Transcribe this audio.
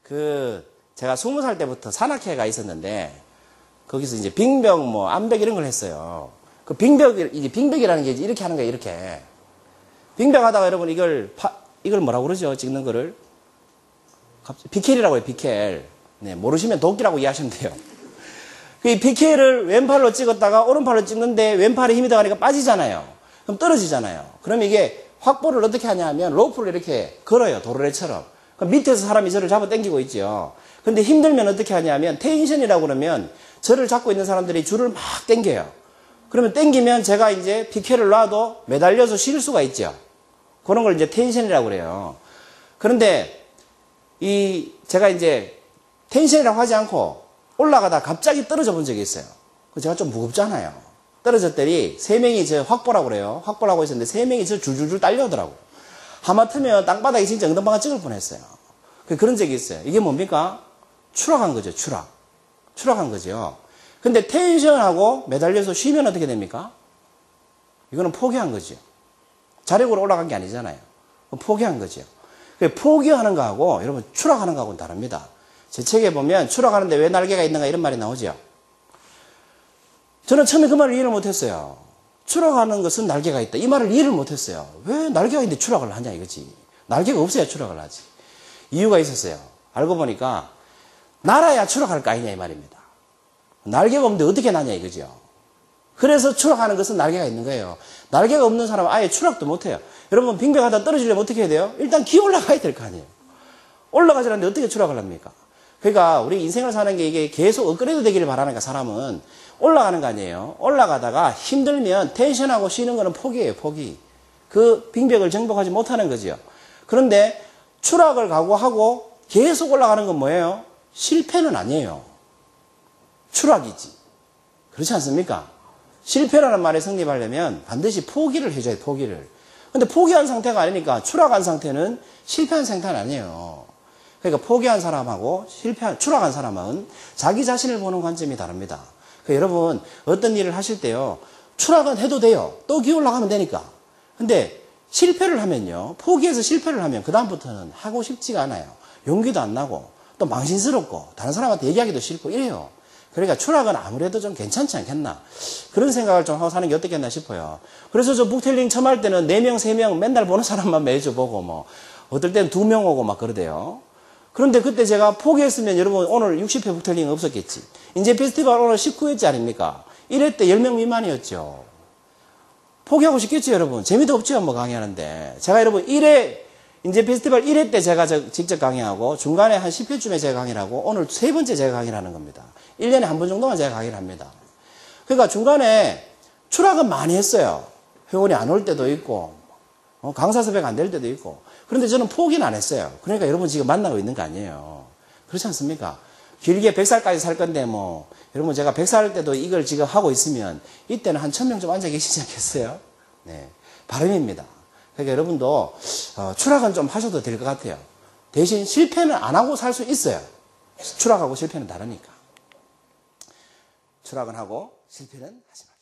제가 20살 때부터 산악회가 있었는데, 거기서 이제 빙벽, 암벽 이런 걸 했어요. 그 빙벽이라는 게 이렇게 하는 거예요, 이렇게. 빙벽 하다가 여러분 이걸 뭐라고 그러죠? 찍는 거를? 비켈이라고 해요, 비켈. 네, 모르시면 도끼라고 이해하시면 돼요. 그 비켈을 왼팔로 찍었다가 오른팔로 찍는데 왼팔에 힘이 들어가니까 빠지잖아요. 그럼 떨어지잖아요. 그럼 이게 확보를 어떻게 하냐면 로프를 이렇게 걸어요, 도르래처럼. 그럼 밑에서 사람이 저를 잡아 당기고 있죠. 근데 힘들면 어떻게 하냐면 텐션이라고 그러면 저를 잡고 있는 사람들이 줄을 막 당겨요. 그러면 당기면 제가 이제 비켈을 놔도 매달려서 쉴 수가 있죠. 그런 걸 이제 텐션이라고 그래요. 그런데 제가 이제 텐션이라고 하지 않고 올라가다 갑자기 떨어져 본 적이 있어요. 제가 좀 무겁잖아요. 떨어졌더니 3명이 저 확보라고 그래요. 확보라고 했었는데 3명이 저 줄줄줄 딸려오더라고. 하마터면 땅바닥에 진짜 엉덩방아 찍을 뻔했어요. 그런 적이 있어요. 이게 뭡니까? 추락한 거죠, 추락한 거죠. 근데 텐션하고 매달려서 쉬면 어떻게 됩니까? 이거는 포기한 거죠. 자력으로 올라간 게 아니잖아요. 포기한 거죠. 포기하는 거하고 여러분 추락하는 거하고는 다릅니다. 제 책에 보면 추락하는데 왜 날개가 있는가 이런 말이 나오죠. 저는 처음에 그 말을 이해를 못했어요. 추락하는 것은 날개가 있다. 이 말을 이해를 못했어요. 왜 날개가 있는데 추락을 하냐 이거지. 날개가 없어야 추락을 하지. 이유가 있었어요. 알고 보니까 날아야 추락할 거 아니냐 이 말입니다. 날개가 없는데 어떻게 나냐 이거죠. 그래서 추락하는 것은 날개가 있는 거예요. 날개가 없는 사람은 아예 추락도 못해요. 여러분 빙벽하다 떨어지려면 어떻게 해야 돼요? 일단 기어 올라가야 될 거 아니에요. 올라가지 않는데 어떻게 추락을 합니까? 그러니까 우리 인생을 사는 게 이게 계속 업그레이드 되기를 바라니까 사람은 올라가는 거 아니에요. 올라가다가 힘들면 텐션하고 쉬는 거는 포기예요, 포기. 그 빙벽을 정복하지 못하는 거죠. 그런데 추락을 각오하고 계속 올라가는 건 뭐예요? 실패는 아니에요. 추락이지. 그렇지 않습니까? 실패라는 말에 성립하려면 반드시 포기를 해줘야 돼요, 포기를. 근데 포기한 상태가 아니니까 추락한 상태는 실패한 상태는 아니에요. 그러니까 포기한 사람하고 추락한 사람은 자기 자신을 보는 관점이 다릅니다. 그러니까 여러분 어떤 일을 하실 때요. 추락은 해도 돼요. 또 기어 올라가면 되니까. 근데 실패를 하면요. 포기해서 실패를 하면 그 다음부터는 하고 싶지가 않아요. 용기도 안 나고 또 망신스럽고 다른 사람한테 얘기하기도 싫고 이래요. 그러니까 추락은 아무래도 좀 괜찮지 않겠나. 그런 생각을 좀 하고 사는 게 어떻겠나 싶어요. 그래서 저 북텔링 처음 할 때는 4명, 3명 맨날 보는 사람만 매주 보고 어떨 때는 2명 오고 막 그러대요. 그런데 그때 제가 포기했으면 여러분 오늘 60회 북텔링 없었겠지. 인제 페스티벌 오늘 19회째 아닙니까? 1회 때 10명 미만이었죠. 포기하고 싶겠죠 여러분. 재미도 없죠 뭐 강의하는데. 제가 여러분 1회 인제 페스티벌 1회 때 제가 직접 강의하고 중간에 한 10회쯤에 제가 강의를 하고 오늘 3번째 제가 강의를 하는 겁니다. 1년에 한 번 정도만 제가 강의를 합니다. 그러니까 중간에 추락은 많이 했어요. 회원이 안 올 때도 있고 강사 섭외가 안 될 때도 있고. 그런데 저는 포기는 안 했어요. 그러니까 여러분 지금 만나고 있는 거 아니에요. 그렇지 않습니까? 길게 100살까지 살 건데 여러분 제가 100살 때도 이걸 지금 하고 있으면 이때는 한 1000명 좀 앉아 계시지 않겠어요? 네, 바람입니다. 그러니까 여러분도 추락은 좀 하셔도 될 것 같아요. 대신 실패는 안 하고 살 수 있어요. 추락하고 실패는 다르니까. 추락은 하고 실패는 하지 마세요.